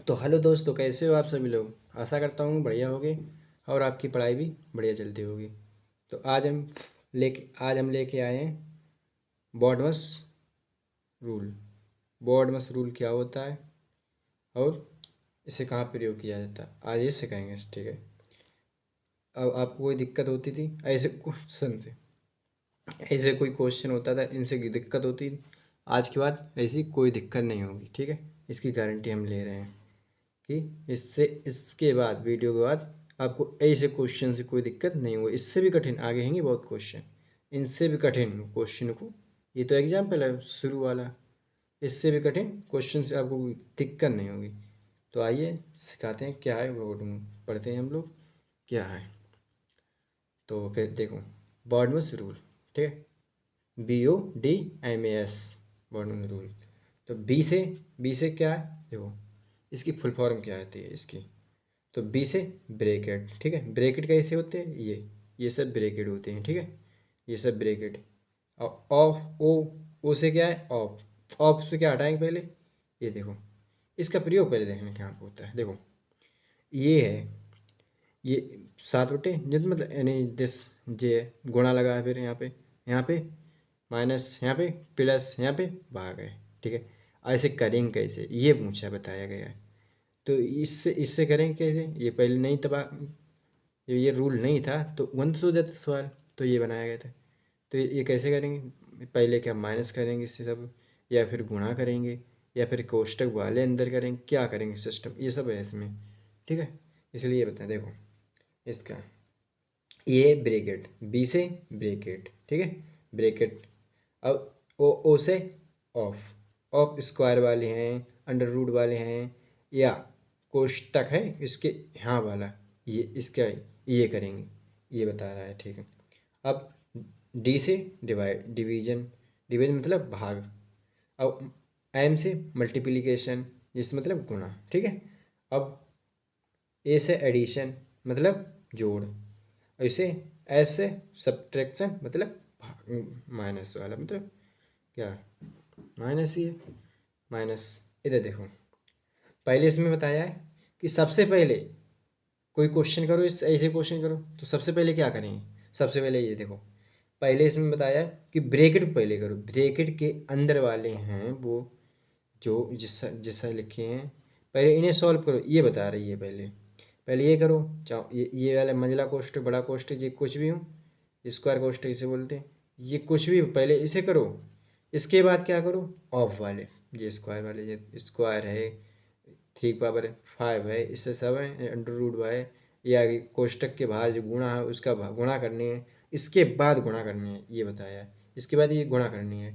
तो हेलो दोस्तों, कैसे हो आप सभी लोग। आशा करता हूँ बढ़िया होगे और आपकी पढ़ाई भी बढ़िया चलती होगी। तो आज हम लेके आए हैं बॉडमस रूल। बॉडमस रूल क्या होता है और इसे कहाँ प्रयोग किया जाता है, आज ये सिखाएंगे। ठीक है। अब आपको कोई दिक्कत होती थी ऐसे क्वेश्चन से, ऐसे कोई क्वेश्चन होता था इनसे दिक्कत होती थी, आज के बाद ऐसी कोई दिक्कत नहीं होगी। ठीक है, इसकी गारंटी हम ले रहे हैं कि इसके बाद वीडियो के बाद आपको ऐसे क्वेश्चन से कोई दिक्कत नहीं होगी। इससे भी कठिन आगे हैंगे बहुत क्वेश्चन, इनसे भी कठिन क्वेश्चन को, ये तो एग्जाम्पल है शुरू वाला, इससे भी कठिन क्वेश्चन से आपको कोई दिक्कत नहीं होगी। तो आइए सिखाते हैं क्या है वो, पढ़ते हैं हम लोग क्या है। तो फिर देखो, बॉडमस रूल। ठीक है, BODMAS, बॉडमस रूल। तो बी से क्या है देखो, इसकी फुल फॉर्म क्या आती है इसकी। तो बी से ब्रेकेट। ठीक है, ब्रेकेट कैसे होते हैं, ये सब ब्रेकेट होते हैं। ठीक है, ये सब ब्रेकेट। और ऑफ ओ से क्या है, ऑफ। ऑफ से क्या हटाएंगे पहले, ये देखो, इसका प्रयोग पहले देखने क्या होता है। देखो ये है, ये 7 बटे जित मतलब यानी दिस, जे गुणा लगा है, फिर यहाँ पे माइनस, यहाँ पे प्लस, यहाँ पे भाग है। ठीक है, ऐसे करेंगे कैसे ये पूछा बताया गया है। तो इससे इससे करेंगे कैसे, ये पहले नहीं तबा, ये रूल नहीं था तो बंद हो जाता सवाल, तो ये बनाया गया था। तो ये कैसे करेंगे, पहले क्या माइनस करेंगे इससे सब, या फिर गुणा करेंगे, या फिर कोष्टक वाले अंदर करेंगे, क्या करेंगे सिस्टम, ये सब है इसमें। ठीक है, इसलिए ये बताएं। देखो इसका, ये ब्रेकेट, बी से ब्रेकेट। ठीक है, ब्रेकेट। अब ओ से ऑफ। ऑफ स्क्वायर वाले हैं, अंडर रूट वाले हैं, या कोष्टक है इसके यहाँ वाला, ये इसका ये करेंगे, ये बता रहा है। ठीक है, अब डी से डिवीजन। डिवीजन मतलब भाग। अब एम से मल्टीप्लिकेशन, जिस मतलब गुणा। ठीक है, अब ए से एडिशन मतलब जोड़। ऐसे एस से सब्ट्रैक्शन मतलब माइनस वाला, मतलब क्या, माइनस ही है, माइनस। इधर देखो, पहले इसमें बताया है कि सबसे पहले कोई क्वेश्चन करो, इस ऐसे क्वेश्चन करो तो सबसे पहले क्या करेंगे। सबसे पहले ये देखो, पहले इसमें बताया है कि ब्रैकेट पहले करो, ब्रैकेट के अंदर वाले हैं वो जो जिस जैसा लिखे हैं, पहले इन्हें सॉल्व करो, ये बता रही है। पहले पहले ये करो, चाहो ये वाला मंझला कोष्ठक, बड़ा कोष्ठक, ये कुछ भी हो, स्क्वायर कोष्ठक इसे बोलते हैं, ये कुछ भी हो, पहले इसे करो। इसके बाद क्या करो, ऑफ वाले, ये स्क्वायर वाले, ये स्क्वायर है, 3 पावर 5 है, इससे सब है, अंडर रूट है, ये आगे कोष्ठक के बाहर जो गुणा है उसका गुणा करनी है, इसके बाद गुणा करनी है, ये बताया है। इसके बाद ये गुणा करनी है।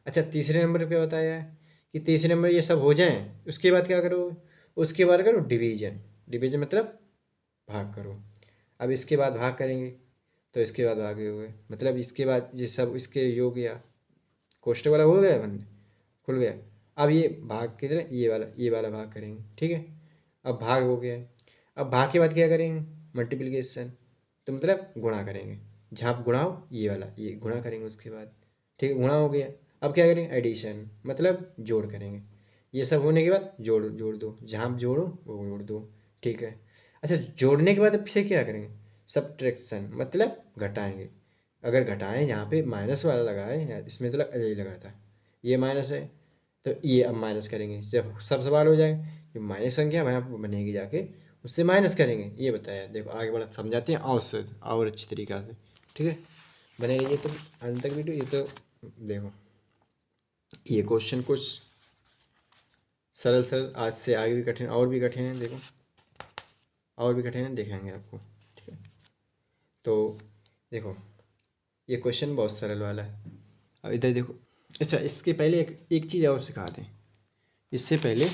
अच्छा, तीसरे नंबर पे बताया है कि तीसरे नंबर ये सब हो जाएं, उसके बाद क्या करो, उसके बाद करो डिवीजन। डिवीजन मतलब भाग करो। अब इसके बाद भाग करेंगे, तो इसके बाद भागे हुए मतलब इसके बाद ये सब इसके योग, या कोष्टक वाला हो गया बंद, खुल गया। अब ये भाग किधर, ये वाला भाग करेंगे। ठीक है, अब भाग हो गया। अब भाग के बाद क्या करेंगे, मल्टीप्लिकेशन, तो मतलब गुणा करेंगे। जहाँ गुणा हो ये वाला, ये गुणा करेंगे उसके बाद। ठीक है, गुणा हो गया। अब क्या करेंगे, एडिशन मतलब जोड़ करेंगे। ये सब होने के बाद जोड़ जोड़ दो, जहाँ आप जोड़ो वो जोड़ दो। ठीक है। अच्छा, जोड़ने के बाद अब फिर क्या करेंगे, सब्ट्रैक्शन मतलब घटाएंगे। अगर घटाएं, यहाँ पे माइनस वाला लगा है, इसमें तो यही लगा था, ये माइनस है, तो ये अब माइनस करेंगे जब सब सवाल हो जाए। जो माइनस संख्या वहाँ पर बनेगी जाके, उससे माइनस करेंगे, ये बताया। देखो आगे बढ़ा समझाते हैं और अच्छी तरीक़ा से। ठीक है, बने रहिए तो अंत तक वीडियो। ये तो देखो, ये क्वेश्चन कुछ सरल सरल, आज से आगे भी कठिन, और भी कठिन है। देखो और भी कठिन है, दिखाएंगे आपको। ठीक है, तो देखो ये क्वेश्चन बहुत सरल वाला है। अब इधर देखो। अच्छा, इसके पहले एक चीज़ और सिखा दें, इससे पहले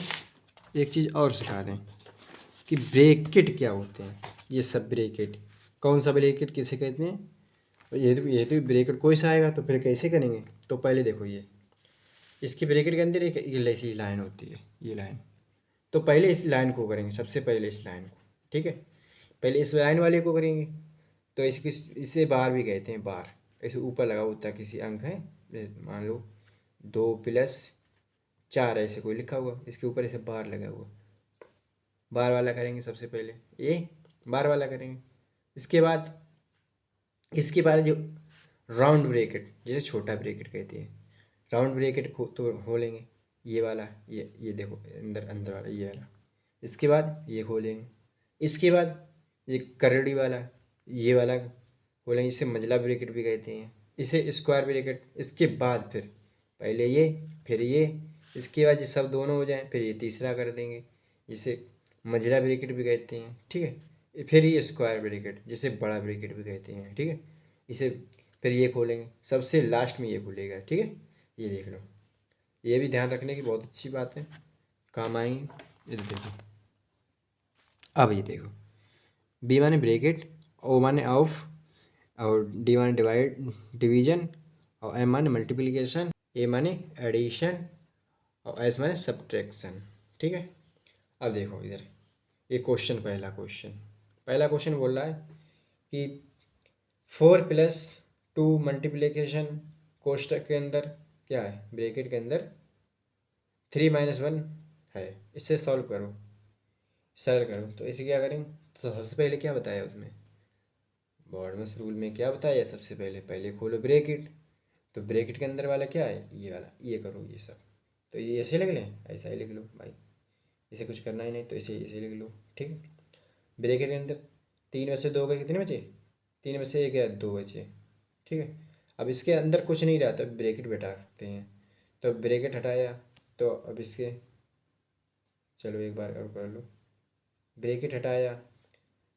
एक चीज़ और सिखा दें कि ब्रैकेट क्या होते हैं। ये सब ब्रैकेट, कौन सा ब्रैकेट किसे कहते हैं, ये तो ब्रैकेट कोई सा आएगा तो फिर कैसे करेंगे। तो पहले देखो, ये इसके ब्रैकेट के अंदर एक ये ऐसी लाइन होती है, ये लाइन। तो पहले इस लाइन को करेंगे, सबसे पहले इस लाइन को। ठीक है, पहले इस लाइन वाले को करेंगे। तो इसे बार भी कहते हैं, बार। ऐसे ऊपर लगा होता है किसी अंक है, मान लो 2+4 ऐसे कोई लिखा हुआ, इसके ऊपर ऐसे बार लगा हुआ, बार वाला करेंगे सबसे पहले, ये बार वाला करेंगे। इसके बाद जो राउंड ब्रेकेट, जिसे छोटा ब्रेकेट कहते हैं, राउंड ब्रेकेट तो खोलेंगे, ये वाला, ये देखो अंदर अंदर वाला ये वाला। इसके बाद ये खोलेंगे। इसके बाद ये करड़ी वाला, ये वाला खोलेंगे, इसे मंझला ब्रेकेट भी कहते हैं, इसे स्क्वायर ब्रेकेट। इसके बाद फिर पहले ये, फिर ये, इसके बाद ये सब दोनों हो जाएं, फिर ये तीसरा कर देंगे, जिसे मंझला ब्रेकेट भी कहते हैं, ठीक है। फिर ये स्क्वायर ब्रेकेट, जिसे बड़ा ब्रेकेट भी कहते हैं, ठीक है। इसे फिर ये खोलेंगे, सबसे लास्ट में ये खुलेगा, ठीक है। ये देख लो, ये भी ध्यान रखने की बहुत अच्छी बात है, काम आएंगे। ये तो देखो, अब ये देखो, बी माने ब्रेकेट, ओ माने ऑफ, और डी माने डिवीजन, और एम माने मल्टीप्लिकेशन, ए माने एडिशन, और एस माने सब्ट्रैक्शन, ठीक है। अब देखो इधर, ये क्वेश्चन, पहला क्वेश्चन बोल रहा है कि 4+2 मल्टीप्लिकेशन कोष्टक के अंदर क्या है, ब्रैकेट के अंदर 3 - 1 है, इससे सॉल्व करो, सरल करो। तो इसे क्या करेंगे, तो सबसे पहले क्या बताया उसमें, बॉडमस रूल में क्या बताया, सबसे पहले खोलो ब्रैकेट, तो ब्रैकेट के अंदर वाला क्या है, ये वाला, ये करो ये सब। तो ये ऐसे लिख लें, ऐसा ही लिख लो भाई, इसे कुछ करना ही नहीं, तो इसे ऐसे लिख लो, ठीक है। ब्रैकेट के अंदर 3 में से 2 गए, कितने बचे, 3 में से 1 गया, 2 बचे, ठीक है। अब इसके अंदर कुछ नहीं रहा, तो ब्रैकेट बैठा सकते हैं, तो ब्रैकेट हटाया, तो अब इसके, चलो एक बार और कर लो, ब्रैकेट हटाया,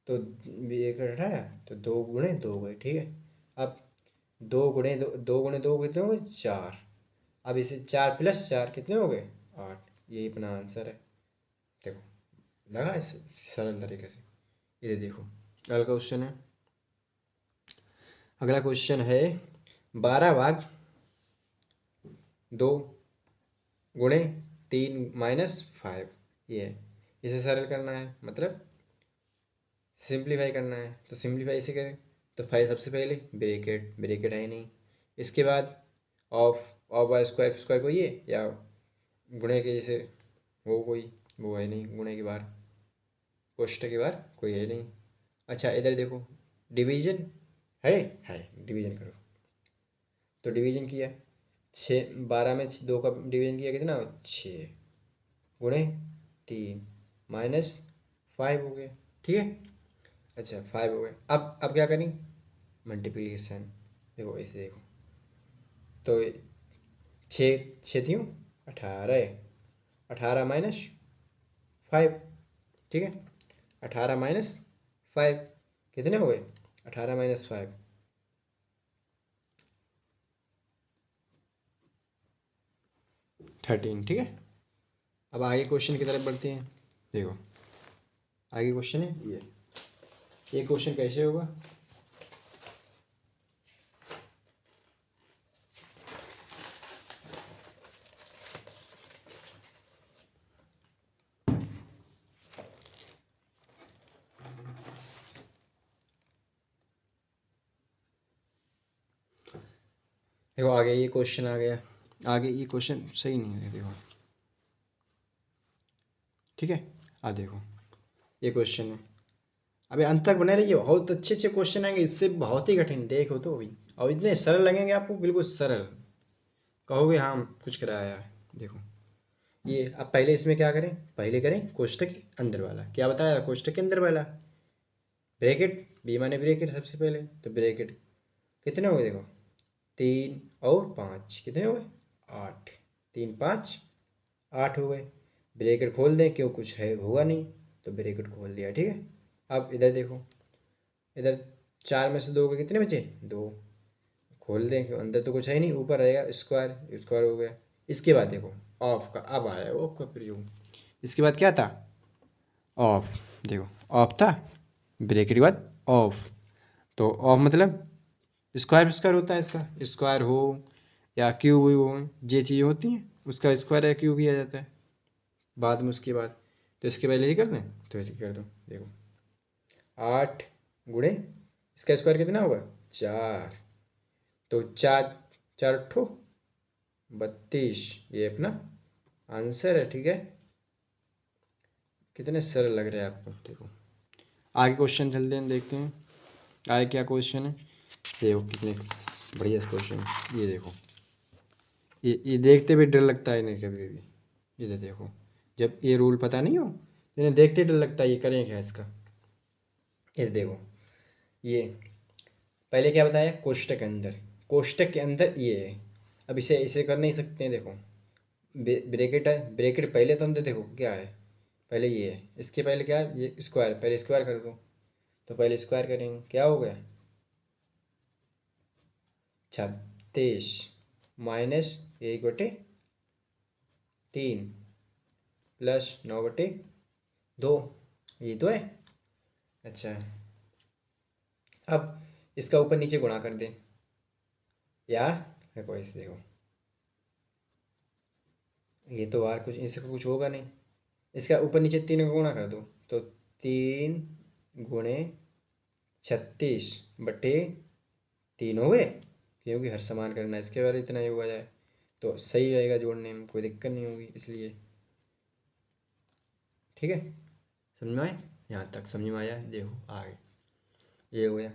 तो ब्रैकेट हटाया, तो 2 × 2 गए, ठीक है। अब 2 × 2 कितने हो गए, 4। अब इसे 4+4 कितने हो गए, 8। यही अपना आंसर है, देखो लगा इस सरल तरीके से। ये देखो अगला क्वेश्चन है 12/2 × 3 - 5, ये है, इसे सरल करना है, मतलब सिंप्लीफाई करना है। तो सिंप्लीफाई इसे करें, तो 5 सबसे पहले, ब्रेकेट है नहीं, इसके बाद ऑफ बाय स्क्वायर, स्क्वायर कोई है या गुणे के जैसे, वो है नहीं, गुणे के बाहर, कोष्टक के बाहर कोई है नहीं। अच्छा इधर देखो, डिवीजन है, डिवीजन करो, तो डिवीजन किया, 12 में 2 का डिवीजन किया, कितना 6 × 3 -5 हो गया, ठीक है। अच्छा 5 हो गए, अब क्या करें, मल्टीप्लिकेशन, देखो इसे देखो, तो 6 6 × 18, 18 - 5, ठीक है। 18 - 5 कितने हो गए, 18 - 5 13, ठीक है। अब आगे क्वेश्चन की तरफ बढ़ते हैं, देखो आगे क्वेश्चन है ये क्वेश्चन कैसे होगा, देखो आगे ये क्वेश्चन आ गया, आगे ये क्वेश्चन सही नहीं है, देखो ठीक है। देखो ये क्वेश्चन है, अबे अंत तक बने रहिए, बहुत अच्छे अच्छे क्वेश्चन आएंगे, इससे बहुत ही कठिन, देखो तो अभी, और इतने सरल लगेंगे आपको, बिल्कुल सरल, कहोगे हाँ कुछ कराया है। देखो ये, अब पहले इसमें क्या करें, पहले करें कोष्टक के अंदर वाला, क्या बताया, कोष्टक के अंदर वाला ब्रैकेट, बी माने ब्रैकेट सबसे पहले, तो ब्रैकेट कितने हो गए, देखो 3 और 5 कितने हो गए, 8, 3 5 8 हो गए। ब्रैकेट खोल दें, क्यों कुछ है होगा नहीं, तो ब्रैकेट खोल दिया, ठीक है। अब इधर देखो, इधर 4 में से 2 के कितने बचे, 2, खोल दें, क्यों अंदर तो कुछ है नहीं, ऊपर रहेगा स्क्वायर, स्क्वायर हो गया। इसके बाद देखो ऑफ का, अब आया ऑफ का प्रयोग, इसके बाद क्या था, ऑफ, देखो ऑफ था, ब्रैकेट के बाद ऑफ, तो ऑफ मतलब स्क्वायर स्क्वायर होता है इसका, स्क्वायर हो या क्यूब हो, ये चीज़ें होती हैं, उसका स्क्वायर या क्यूब किया जाता है बाद में, उसके बाद। तो इसके पहले ही कर दें, तो ऐसे कर दो, देखो 8 × इसका स्क्वायर कितना होगा, 4, तो 4 4 32, ये अपना आंसर है, ठीक है। कितने सरल लग रहे हैं आपको। देखो आगे क्वेश्चन चलते हैं, देखते हैं आगे क्या क्वेश्चन है। देखो कितने बढ़िया क्वेश्चन, ये देखो ये देखते हुए डर लगता है इन्हें कभी कभी। ये देखो जब ये रूल पता नहीं हो तो इन्हें देखते ही डर लगता है ये करें क्या इसका। ये देखो ये पहले क्या बताया, कोष्टक के अंदर, कोष्टक के अंदर ये है। अब इसे इसे कर नहीं सकते हैं। देखो ब्रैकेट है, ब्रैकेट पहले तो अंदर देखो क्या है, पहले ये है, इसके पहले क्या है, ये स्क्वायर, पहले स्क्वायर कर दो। तो पहले स्क्वायर करेंगे, क्या हो गया 36 माइनस 1/3 प्लस 9/2, ये तो है। अच्छा अब इसका ऊपर नीचे गुणा कर दें, या देखो ऐसे देखो, ये तो बाहर कुछ इसका कुछ होगा नहीं, इसका ऊपर नीचे 3 का गुणा कर दो, तो 3 गुणे 36/3 हो गए, क्योंकि हर समान करना है, इसके बारे इतना ही हुआ जाए तो सही रहेगा, जोड़ने में कोई दिक्कत नहीं होगी इसलिए। ठीक है, समझ में आए, यहाँ तक समझ में आया। देखो आगे ये हो गया।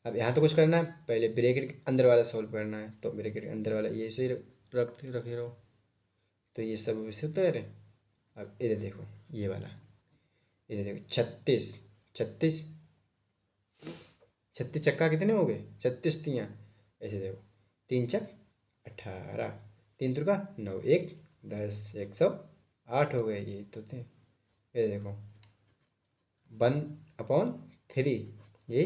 अब यहाँ तो कुछ करना है, पहले ब्रैकेट के अंदर वाला सॉल्व करना है, तो ब्रैकेट के अंदर वाला ये सही रखे रहो, तो ये सब वैसे तो है। अब इधर देखो ये वाला, इधर देखो 36 36 36 चक्का कितने हो गए, 36 तियाँ, ऐसे देखो 3 × 18, 3 × 9, 1 10 108 हो गए, ये तो थे। ये देखो 1/3, ये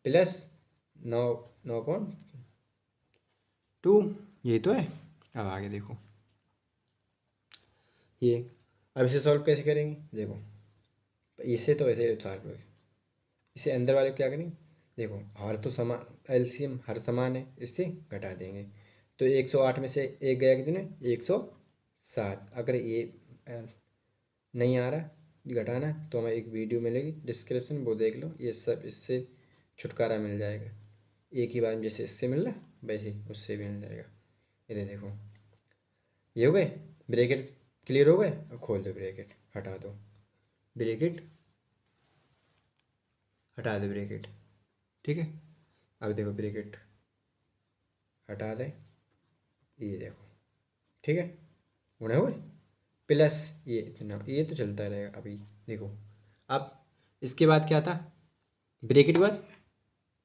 प्लस 9/2, ये तो है। अब आगे देखो ये, अब इसे सॉल्व कैसे करेंगे, देखो इसे तो ऐसे सॉल्व करें, इसे अंदर वाले को क्या करेंगे, देखो हर तो समान, एलसीएम हर समान है, इससे घटा देंगे, तो 108 में से एक गया कितने 107। अगर ये नहीं आ रहा घटाना तो हमें एक वीडियो मिलेगी डिस्क्रिप्शन, वो देख लो, ये सब इससे छुटकारा मिल जाएगा। एक ही बार में जैसे इससे मिल रहा वैसे उससे भी मिल जाएगा। ये देखो ये हो गए, ब्रैकेट क्लियर हो गए। अब खोल दो ब्रैकेट, हटा दो ब्रैकेट, हटा दो ब्रैकेट। ठीक है, अब देखो ब्रैकेट हटा दें, ये देखो ठीक है, गुणे हुए प्लस ये इतना, ये तो चलता रहेगा अभी। देखो अब इसके बाद क्या था, ब्रैकेट के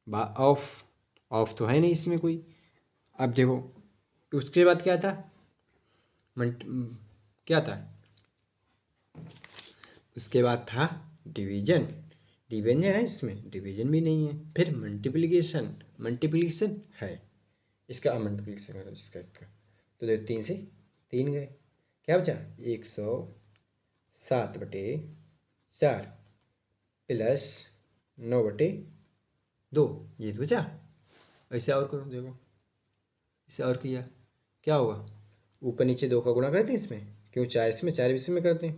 बाद ऑफ, ऑफ तो है नहीं इसमें कोई। अब देखो उसके बाद क्या था, मल्ट क्या था, उसके बाद था डिवीजन, डिवीजन है इसमें, डिवीजन भी नहीं है। फिर मल्टीप्लिकेशन, मल्टीप्लिकेशन है, इसका मल्टीप्लिकेशन करो इसका इसका, तो देखो 3 से 3 गए, क्या बचा 107/4 प्लस 9/2, ये तो बचा। ऐसे और करो, देखो इसे और किया क्या होगा, ऊपर नीचे 2 का गुणा करते हैं इसमें, क्यों 4 इसमें 4 इसमें करते हैं,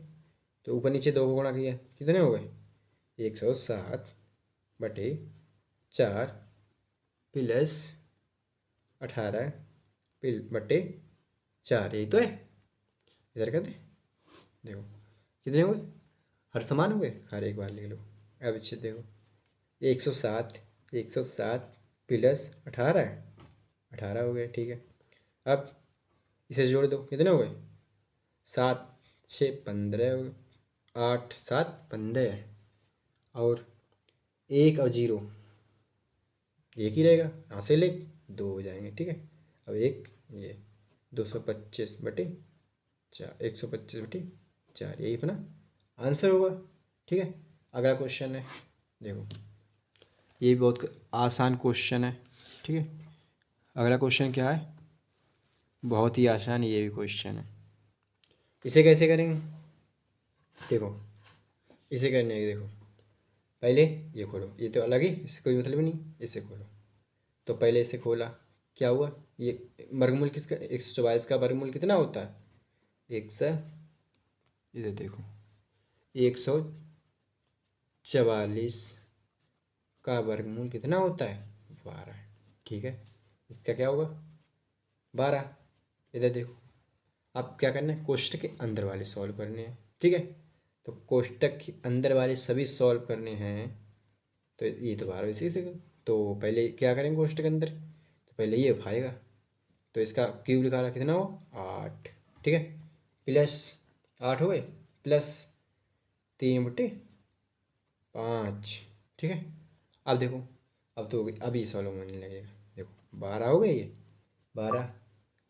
तो ऊपर नीचे 2 का गुणा किया कितने हो गए 107/4 प्लस 18/4, यही तो है। इधर करते देखो कितने हुए, हर समान हुए, हर एक बार ले लो। अब अच्छे देखो 107 प्लस 18 हो गए, ठीक है। अब इसे जोड़ दो, कितने हो गए 7 6 15 हो गए, 8 7 15, और 1 और 0 एक ही रहेगा, यहाँ से ले 2 हो जाएंगे, ठीक है। अब एक ये 225/4, 125/4, यही अपना आंसर होगा, ठीक है। अगला क्वेश्चन है, देखो ये भी बहुत आसान क्वेश्चन है, ठीक है। अगला क्वेश्चन क्या है, बहुत ही आसान ये भी क्वेश्चन है। इसे कैसे करेंगे, देखो इसे करने के देखो पहले ये खोलो, ये तो अलग ही, इससे कोई मतलब ही नहीं, इसे खोलो। तो पहले इसे खोला, क्या हुआ, ये वर्गमूल किसका 144 का वर्गमूल कितना होता है 100, इधर देखो 144 का वर्गमूल कितना होता है 12, ठीक है। इसका क्या होगा 12, इधर देखो। अब क्या करना है, कोष्टक के अंदर वाले सॉल्व करने हैं, ठीक है। तो कोष्टक के अंदर वाले सभी सॉल्व करने हैं, तो ये तो बाहर इसी से। तो पहले क्या करेंगे कोष्टक के अंदर, तो पहले ये उठाएगा, तो इसका क्यूब निकाला कितना हो 8, ठीक है, प्लस 8 हो गए, प्लस 3/5, ठीक है। अब देखो, अब तो अभी सॉल्व होने लगेगा। देखो 12 हो गए, ये 12,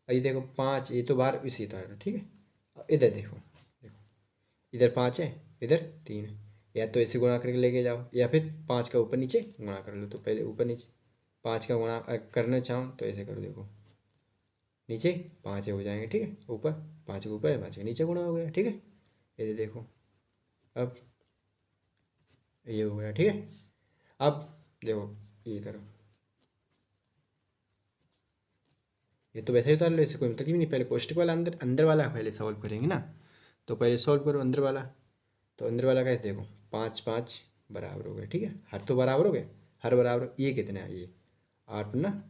ये देखो 5, ये तो बाहर इसी तरह, ठीक है। अब इधर देखो, इधर 5 है, इधर 3 है, या तो ऐसे गुणा करके लेके जाओ, या फिर 5 का ऊपर नीचे गुणा कर लो। तो पहले ऊपर नीचे 5 का गुणा करना चाहो तो ऐसे करो, देखो नीचे 5 हो जाएंगे, ठीक है, ऊपर 5 के ऊपर है, 5 के नीचे गुणा हो गया, ठीक है। ये देखो, अब ये हो गया, ठीक है। अब देखो ये करो, ये तो वैसे ही उतार लो, इससे कोई मतलब ही नहीं। पहले कोष्टक वाला अंदर अंदर वाला पहले सॉल्व करेंगे ना, तो पहले सॉल्व करो अंदर वाला। तो अंदर वाला कैसे, देखो 5 5 बराबर हो गए, ठीक है, हर तो बराबर हो गए, हर बराबर, ये कितना है, ये 8 ना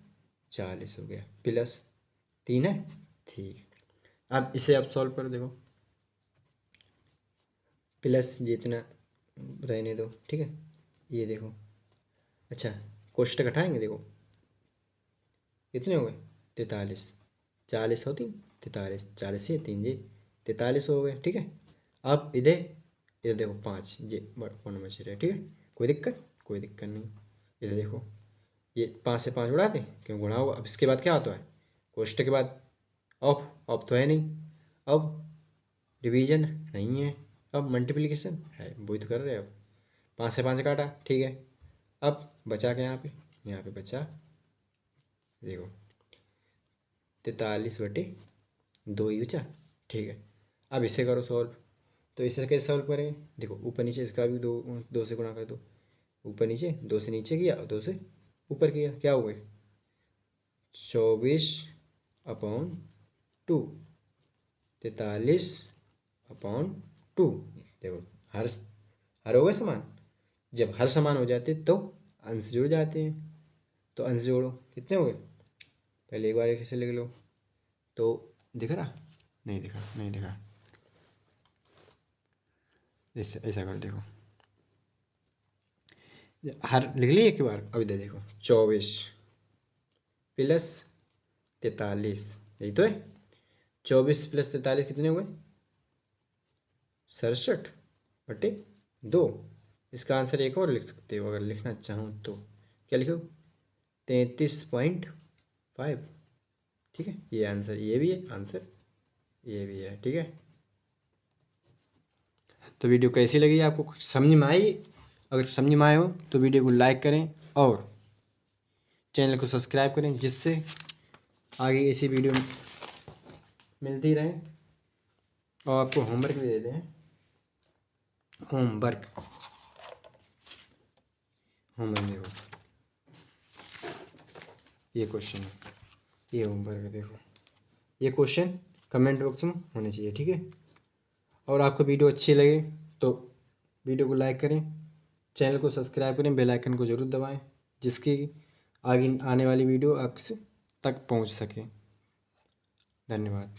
40 हो गया, प्लस 3 है, ठीक। अब इसे आप सॉल्व करो, देखो प्लस जितना रहने दो, ठीक है, ये देखो। अच्छा, कोष्टक हटाएंगे, देखो कितने हो गए 43, 40 होती 43, 40 ये 3 ये 43 हो गए, ठीक है। अब इधर इधर देखो 5 ये वन बच रहे, ठीक है, कोई दिक्कत, कोई दिक्कत नहीं। इधर देखो, ये 5 से 5 उड़ा दें, क्यों गुणा होगा। अब इसके बाद क्या आता है, कोष्टक के बाद ऑफ, ऑफ तो है नहीं, अब डिवीजन नहीं है, अब मल्टीप्लिकेशन है, वही तो कर रहे हैं। अब 5 से 5 काटा, ठीक है। अब बचा क्या यहाँ पे बचा, देखो 43/2 ही बचा, ठीक है। अब इसे करो सॉल्व, तो इसे कैसे सॉल्व करेंगे, देखो ऊपर नीचे इसका भी 2 से गुणा कर दो, ऊपर नीचे 2 से नीचे किया और 2 से ऊपर किया, क्या हो गए 24/2, 43/2। देखो हर हर हो गए समान, जब हर समान हो जाते तो अंश जुड़ जाते हैं, तो अंश जोड़ो, कितने हो गए, पहले एक बार एक से लिख लो, तो दिख रहा, नहीं दिखा, नहीं दिखा, ऐसा ऐसा कर देखो, हर लिख ली एक बार। अब इधर देखो 24 प्लस 43, यही तो है, 24 प्लस 43 कितने हुए 67/2। इसका आंसर एक और लिख सकते हो अगर लिखना चाहूँ तो, क्या लिखो 33.5, ठीक है। ये आंसर, ये भी है आंसर, ये भी है, ठीक है। तो वीडियो कैसी लगी आपको, कुछ समझ में आई, अगर समझ में आए हो तो वीडियो को लाइक करें और चैनल को सब्सक्राइब करें, जिससे आगे ऐसी वीडियो मिलती रहे। और आपको होमवर्क भी देते हैं, होमवर्क देखो, ये क्वेश्चन है, ये होमवर्क है, देखो ये क्वेश्चन कमेंट बॉक्स में होने चाहिए, ठीक है। और आपको वीडियो अच्छी लगे तो वीडियो को लाइक करें, चैनल को सब्सक्राइब करें, बेल आइकन को ज़रूर दबाएं, जिसकी आगे आने वाली वीडियो आपसे तक पहुंच सके। धन्यवाद।